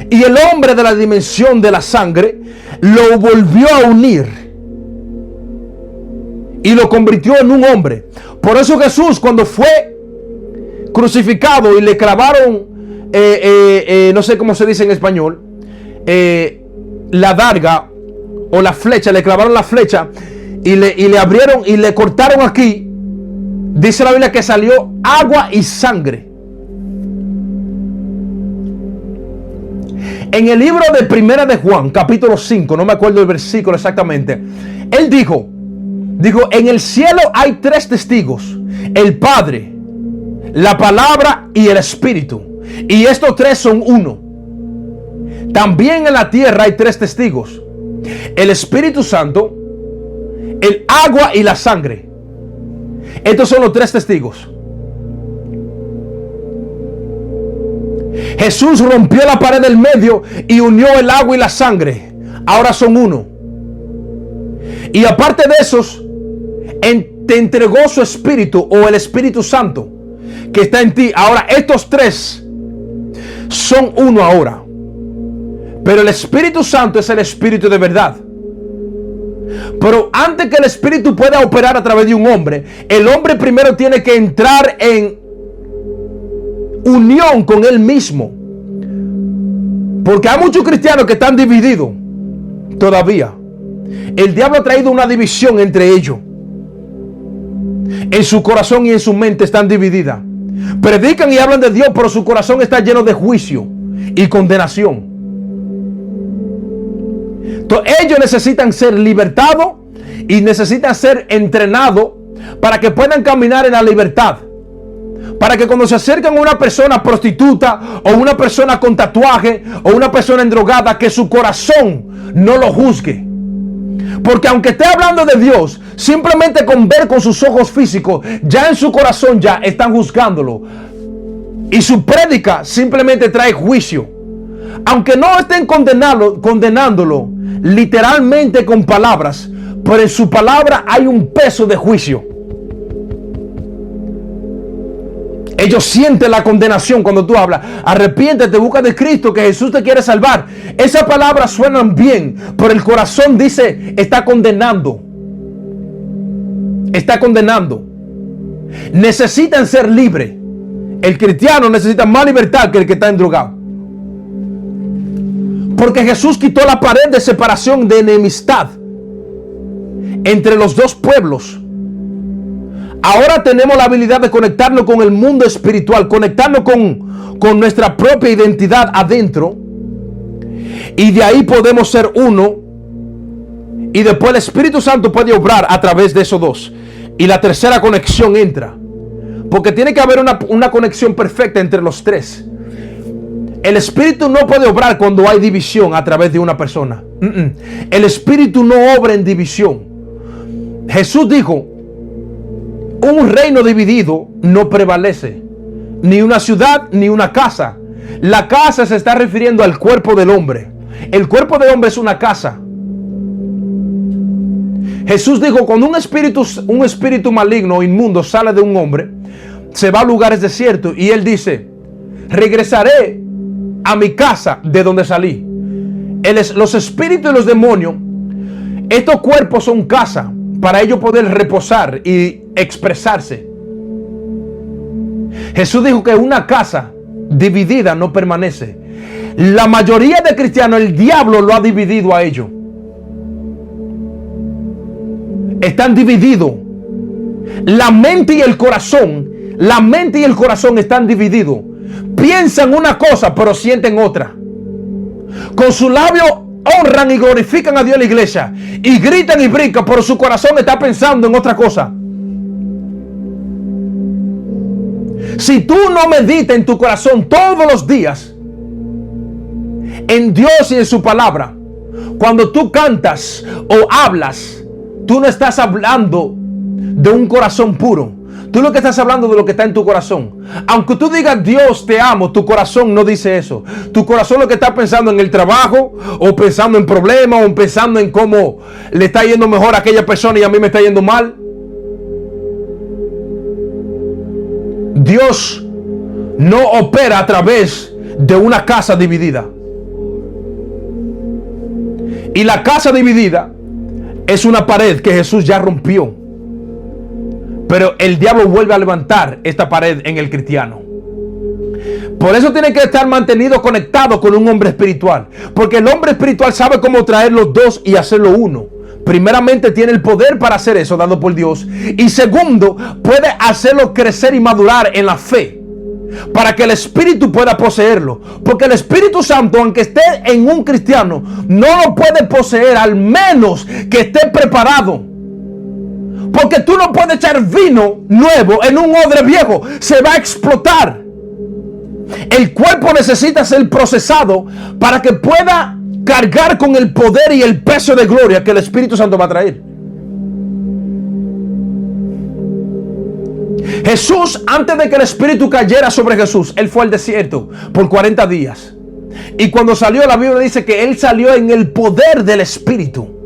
y el hombre de la dimensión de la sangre lo volvió a unir y lo convirtió en un hombre. Por eso Jesús, cuando fue crucificado y le clavaron, no sé cómo se dice en español, la darga o la flecha, le clavaron la flecha y le abrieron y le cortaron aquí. Dice la Biblia que salió agua y sangre. En el libro de Primera de Juan, capítulo 5, no me acuerdo el versículo exactamente, él dijo, en el cielo hay tres testigos: el Padre, la Palabra y el Espíritu. Y estos tres son uno. También en la tierra hay tres testigos: el Espíritu Santo, el agua y la sangre. Estos son los tres testigos. Jesús rompió la pared del medio y unió el agua y la sangre. Ahora son uno. Y aparte de esos, te entregó su Espíritu, o el Espíritu Santo que está en ti. Ahora estos tres son uno ahora. Pero el Espíritu Santo es el Espíritu de verdad. Pero antes que el Espíritu pueda operar a través de un hombre, el hombre primero tiene que entrar en unión con él mismo. Porque hay muchos cristianos que están divididos todavía. El diablo ha traído una división entre ellos. En su corazón y en su mente están divididas. Predican y hablan de Dios, pero su corazón está lleno de juicio y condenación. Entonces, ellos necesitan ser libertados y necesitan ser entrenados para que puedan caminar en la libertad. Para que cuando se acercan a una persona prostituta o una persona con tatuaje o una persona endrogada, que su corazón no lo juzgue. Porque aunque esté hablando de Dios, simplemente con ver con sus ojos físicos, ya en su corazón ya están juzgándolo. Y su prédica simplemente trae juicio. Aunque no estén condenándolo literalmente con palabras, pero en su palabra hay un peso de juicio. Ellos sienten la condenación cuando tú hablas. Arrepiéntete, busca de Cristo, que Jesús te quiere salvar. Esas palabras suenan bien, pero el corazón dice, está condenando. Está condenando. Necesitan ser libres. El cristiano necesita más libertad que el que está endrogado. Porque Jesús quitó la pared de separación, de enemistad entre los dos pueblos. Ahora tenemos la habilidad de conectarnos con el mundo espiritual, conectarnos con nuestra propia identidad adentro. Y de ahí podemos ser uno. Y después el Espíritu Santo puede obrar a través de esos dos. Y la tercera conexión entra. Porque tiene que haber una conexión perfecta entre los tres. El Espíritu no puede obrar cuando hay división a través de una persona. El Espíritu no obra en división. Jesús dijo, un reino dividido no prevalece, ni una ciudad ni una casa. La casa se está refiriendo al cuerpo del hombre. El cuerpo del hombre es una casa. Jesús dijo, cuando un espíritu maligno o inmundo sale de un hombre, se va a lugares desiertos, y él dice, regresaré a mi casa de donde salí. Los espíritus y los demonios, estos cuerpos son casa para ellos poder reposar y expresarse. Jesús dijo que una casa dividida no permanece. La mayoría de cristianos, el diablo lo ha dividido a ellos. Están divididos. La mente y el corazón están divididos. Piensan una cosa, pero sienten otra. Con su labio honran y glorifican a Dios en la iglesia, y gritan y brincan, pero su corazón está pensando en otra cosa. Si tú no meditas en tu corazón todos los días en Dios y en su palabra, cuando tú cantas o hablas, tú no estás hablando de un corazón puro. Tú lo que estás hablando de lo que está en tu corazón. Aunque tú digas Dios te amo, tu corazón no dice eso. Tu corazón lo que está pensando en el trabajo, o pensando en problemas, o pensando en cómo le está yendo mejor a aquella persona y a mí me está yendo mal. Dios no opera a través de una casa dividida. Y la casa dividida es una pared que Jesús ya rompió. Pero el diablo vuelve a levantar esta pared en el cristiano. Por eso tiene que estar mantenido conectado con un hombre espiritual. Porque el hombre espiritual sabe cómo traer los dos y hacerlo uno. Primeramente tiene el poder para hacer eso, dado por Dios. Y segundo, puede hacerlo crecer y madurar en la fe, para que el Espíritu pueda poseerlo. Porque el Espíritu Santo, aunque esté en un cristiano, no lo puede poseer al menos que esté preparado. Porque tú no puedes echar vino nuevo en un odre viejo. Se va a explotar. El cuerpo necesita ser procesado para que pueda cargar con el poder y el peso de gloria que el Espíritu Santo va a traer. Jesús, antes de que el Espíritu cayera sobre Jesús, Él fue al desierto por 40 días. Y cuando salió, la Biblia dice que Él salió en el poder del Espíritu.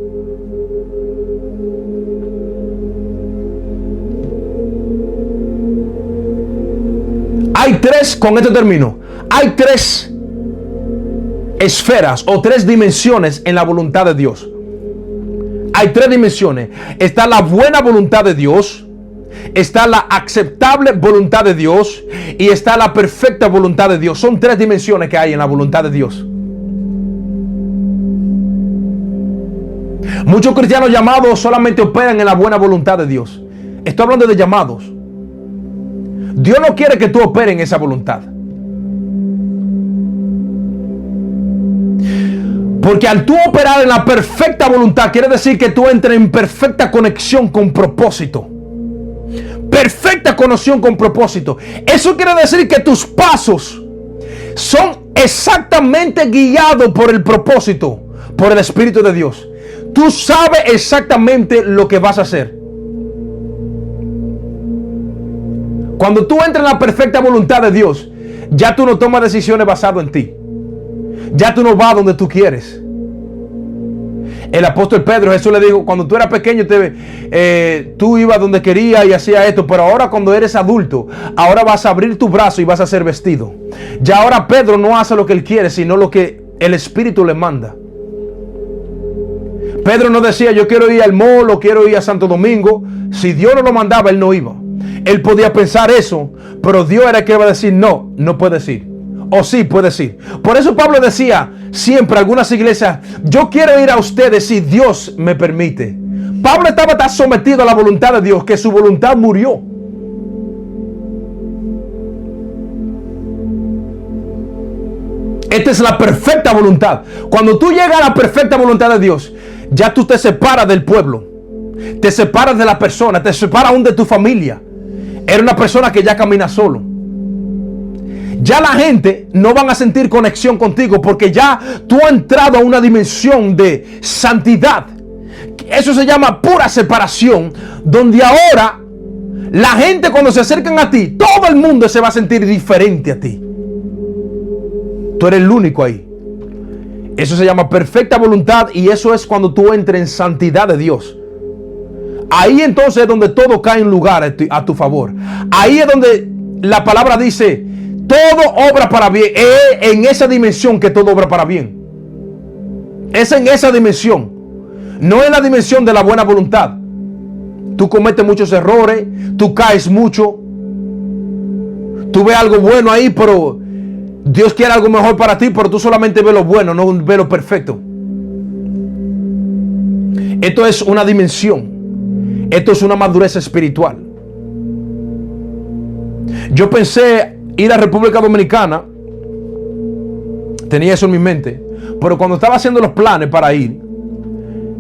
Hay tres, con esto termino, hay tres esferas o tres dimensiones en la voluntad de Dios. hay tres dimensiones. Está la buena voluntad de Dios, está la aceptable voluntad de Dios y está la perfecta voluntad de Dios. Son tres dimensiones que hay en la voluntad de Dios. Muchos cristianos llamados solamente operan en la buena voluntad de Dios. Estoy hablando de llamados. Dios no quiere que tú operes en esa voluntad. Porque al tú operar en la perfecta voluntad, quiere decir que tú entres en perfecta conexión con propósito. Perfecta conexión con propósito. Eso quiere decir que tus pasos son exactamente guiados por el propósito, por el Espíritu de Dios. Tú sabes exactamente lo que vas a hacer. Cuando tú entras en la perfecta voluntad de Dios, ya tú no tomas decisiones basadas en ti. Ya tú no vas donde tú quieres. El apóstol Pedro, Jesús le dijo, cuando tú eras pequeño, tú ibas donde querías y hacías esto, pero ahora cuando eres adulto, ahora vas a abrir tu brazo y vas a ser vestido. Ya ahora Pedro no hace lo que él quiere, sino lo que el Espíritu le manda. Pedro no decía, yo quiero ir al mall o quiero ir a Santo Domingo. Si Dios no lo mandaba, él no iba. Él podía pensar eso, pero Dios era el que iba a decir, no, no puedes ir. O sí, puedes ir. Por eso Pablo decía siempre a algunas iglesias, yo quiero ir a ustedes si Dios me permite. Pablo estaba tan sometido a la voluntad de Dios que su voluntad murió. Esta es la perfecta voluntad. Cuando tú llegas a la perfecta voluntad de Dios, ya tú te separas del pueblo, te separas de la persona, te separas aún de tu familia. Eres una persona que ya camina solo. Ya la gente no van a sentir conexión contigo porque ya tú has entrado a una dimensión de santidad. Eso se llama pura separación, donde ahora la gente cuando se acercan a ti, todo el mundo se va a sentir diferente a ti. Tú eres el único ahí. Eso se llama perfecta voluntad y eso es cuando tú entres en santidad de Dios. Ahí entonces es donde todo cae en lugar a tu favor. Ahí es donde la palabra dice, todo obra para bien. Es en esa dimensión que todo obra para bien. Es en esa dimensión. No en la dimensión de la buena voluntad. Tú cometes muchos errores, tú caes mucho. Tú ves algo bueno ahí, pero Dios quiere algo mejor para ti, pero tú solamente ves lo bueno, no ves lo perfecto. Esto es una dimensión. Esto es una madurez espiritual. Yo pensé ir a República Dominicana. Tenía eso en mi mente. Pero cuando estaba haciendo los planes para ir,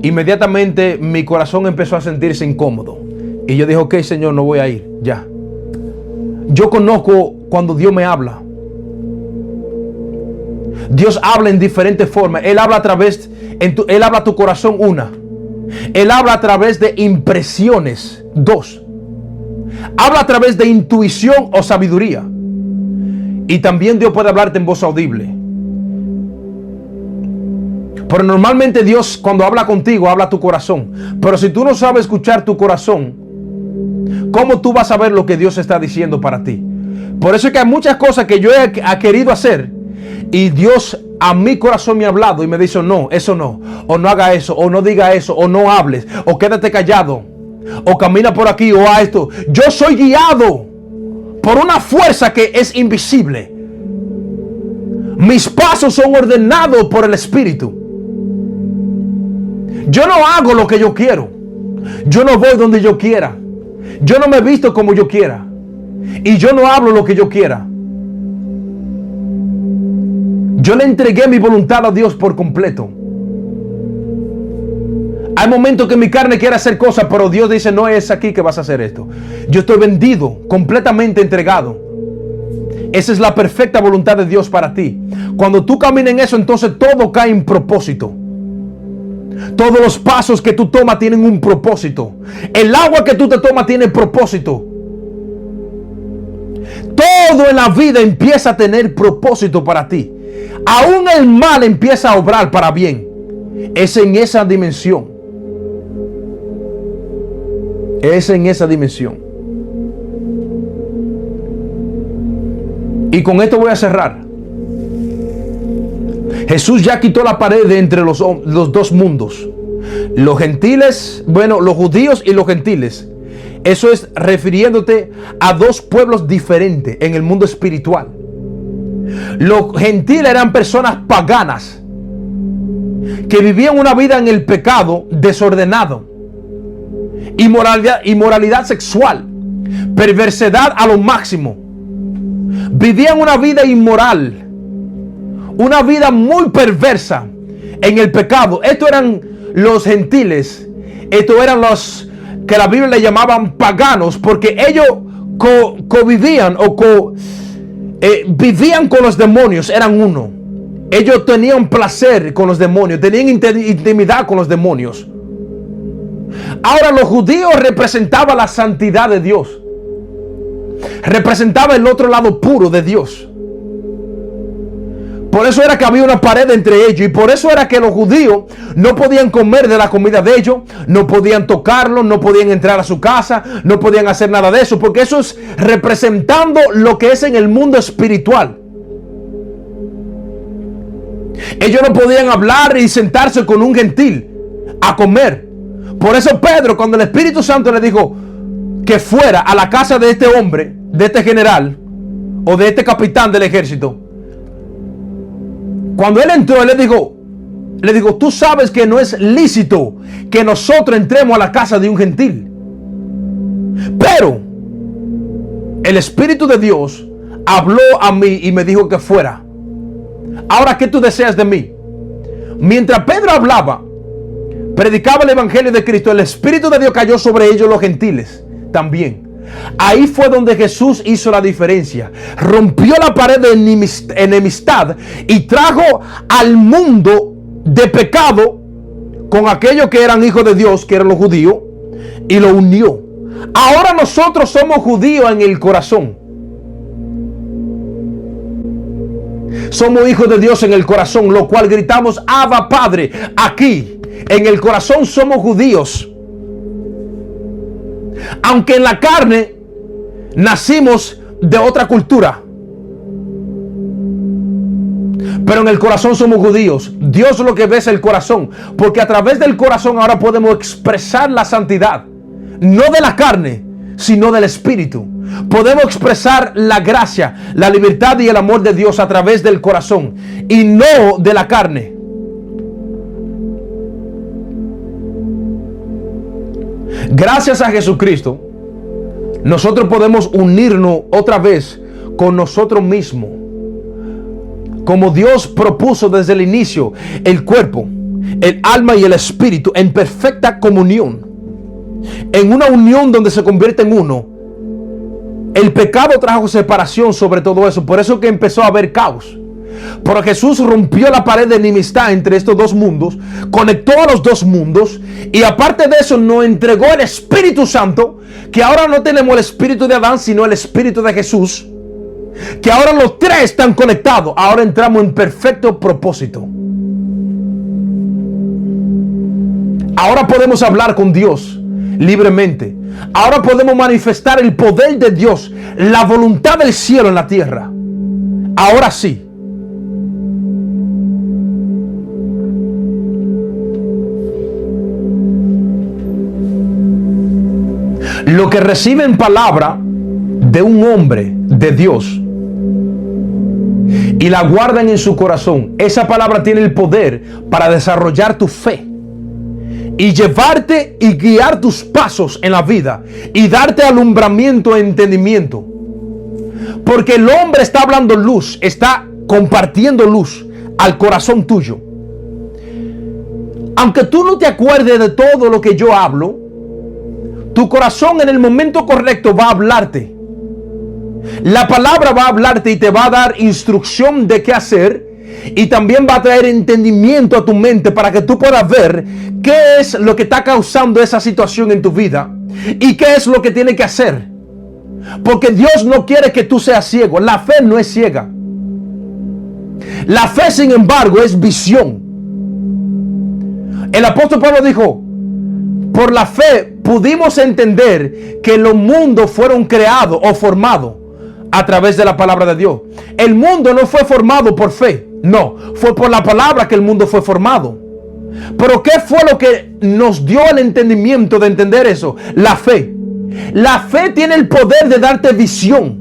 inmediatamente mi corazón empezó a sentirse incómodo. Y yo dije, ok, Señor, no voy a ir. Ya. Yo conozco cuando Dios me habla. Dios habla en diferentes formas. Él habla Él habla a tu corazón, una. Él habla a través de impresiones, dos. Habla a través de intuición o sabiduría. Y también Dios puede hablarte en voz audible. Pero normalmente Dios cuando habla contigo, habla a tu corazón. Pero si tú no sabes escuchar tu corazón, ¿cómo tú vas a ver lo que Dios está diciendo para ti? Por eso es que hay muchas cosas que yo he querido hacer y Dios a mi corazón me ha hablado y me dice, no, eso no, o no haga eso, o no diga eso, o no hables, o quédate callado, o camina por aquí, o a esto. Yo soy guiado por una fuerza que es invisible. Mis pasos son ordenados por el Espíritu. Yo no hago lo que yo quiero. Yo no voy donde yo quiera. Yo no me visto como yo quiera. Y yo no hablo lo que yo quiera. Yo le entregué mi voluntad a Dios por completo. Hay momentos que mi carne quiere hacer cosas, pero Dios dice, no es aquí que vas a hacer esto. Yo estoy vendido, completamente entregado. Esa es la perfecta voluntad de Dios para ti. Cuando tú caminas en eso, entonces todo cae en propósito. Todos los pasos que tú tomas tienen un propósito. El agua que tú te tomas tiene propósito. Todo en la vida empieza a tener propósito para ti. Aún el mal empieza a obrar para bien. Es en esa dimensión. Es en esa dimensión. Y con esto voy a cerrar. Jesús ya quitó la pared de entre los dos mundos. Los gentiles, bueno, los judíos y los gentiles. Eso es refiriéndote a dos pueblos diferentes en el mundo espiritual. Los gentiles eran personas paganas que vivían una vida en el pecado desordenado, inmoralidad sexual, perversidad a lo máximo. Vivían una vida inmoral, una vida muy perversa en el pecado. Estos eran los gentiles. Estos eran los que la Biblia le llamaban paganos, porque ellos convivían o vivían con los demonios, eran uno. Ellos tenían placer con los demonios, tenían intimidad con los demonios. Ahora los judíos representaban la santidad de Dios, representaba el otro lado puro de Dios. Por eso era que había una pared entre ellos, y por eso era que los judíos no podían comer de la comida de ellos, no podían tocarlo, no podían entrar a su casa, no podían hacer nada de eso, porque eso es representando lo que es en el mundo espiritual. Ellos no podían hablar y sentarse con un gentil a comer. Por eso Pedro, cuando el Espíritu Santo le dijo que fuera a la casa de este hombre, de este general o de este capitán del ejército, cuando él entró, él le dijo, tú sabes que no es lícito que nosotros entremos a la casa de un gentil. Pero el Espíritu de Dios habló a mí y me dijo que fuera. Ahora, ¿qué tú deseas de mí? Mientras Pedro hablaba, predicaba el evangelio de Cristo, el Espíritu de Dios cayó sobre ellos, los gentiles, también. Ahí fue donde Jesús hizo la diferencia. Rompió la pared de enemistad y trajo al mundo de pecado con aquellos que eran hijos de Dios, que eran los judíos, y lo unió. Ahora nosotros somos judíos en el corazón. Somos hijos de Dios en el corazón, lo cual gritamos Abba Padre. Aquí en el corazón somos judíos. Aunque en la carne nacimos de otra cultura, pero en el corazón somos judíos. Dios lo que ve es el corazón, porque a través del corazón ahora podemos expresar la santidad, no de la carne, sino del Espíritu. Podemos expresar la gracia, la libertad y el amor de Dios a través del corazón y no de la carne. Gracias a Jesucristo, nosotros podemos unirnos otra vez con nosotros mismos. Como Dios propuso desde el inicio, el cuerpo, el alma y el espíritu en perfecta comunión. En una unión donde se convierte en uno. El pecado trajo separación sobre todo eso. Por eso que empezó a haber caos. Pero Jesús rompió la pared de enemistad entre estos dos mundos, conectó a los dos mundos, y aparte de eso nos entregó el Espíritu Santo, que ahora no tenemos el espíritu de Adán, sino el Espíritu de Jesús, que ahora los tres están conectados. Ahora entramos en perfecto propósito. Ahora podemos hablar con Dios libremente. Ahora podemos manifestar el poder de Dios, la voluntad del cielo en la tierra. Ahora sí. Lo que reciben palabra de un hombre de Dios y la guardan en su corazón, esa palabra tiene el poder para desarrollar tu fe y llevarte y guiar tus pasos en la vida y darte alumbramiento e entendimiento. Porque el hombre está hablando luz, está compartiendo luz al corazón tuyo. Aunque tú no te acuerdes de todo lo que yo hablo, tu corazón en el momento correcto va a hablarte. La palabra va a hablarte y te va a dar instrucción de qué hacer. Y también va a traer entendimiento a tu mente para que tú puedas ver qué es lo que está causando esa situación en tu vida y qué es lo que tiene que hacer. Porque Dios no quiere que tú seas ciego. La fe no es ciega. La fe, sin embargo, es visión. El apóstol Pablo dijo: por la fe pudimos entender que los mundos fueron creados o formados a través de la palabra de Dios. El mundo no fue formado por fe, no, fue por la palabra que el mundo fue formado. Pero ¿qué fue lo que nos dio el entendimiento de entender eso? La fe. La fe tiene el poder de darte visión,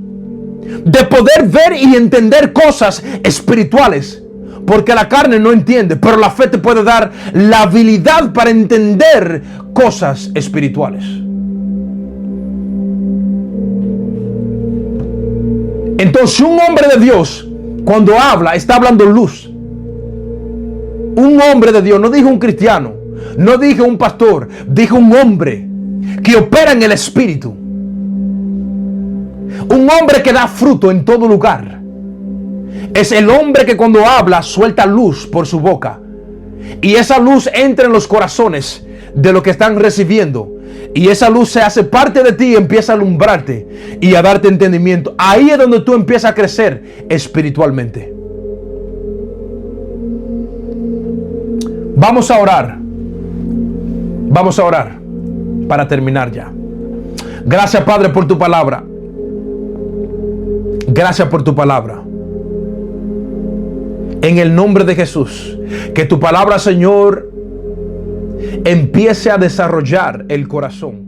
de poder ver y entender cosas espirituales, porque la carne no entiende, pero la fe te puede dar la habilidad para entender cosas espirituales. Entonces, un hombre de Dios, cuando habla, está hablando luz. Un hombre de Dios, no dijo un cristiano, no dijo un pastor, dijo un hombre que opera en el espíritu. Un hombre que da fruto en todo lugar. Es el hombre que cuando habla suelta luz por su boca. Y esa luz entra en los corazones de los que están recibiendo. Y esa luz se hace parte de ti y empieza a alumbrarte y a darte entendimiento. Ahí es donde tú empiezas a crecer espiritualmente. Vamos a orar. Vamos a orar para terminar ya. Gracias, Padre, por tu palabra. Gracias por tu palabra. En el nombre de Jesús, que tu palabra, Señor, empiece a desarrollar el corazón.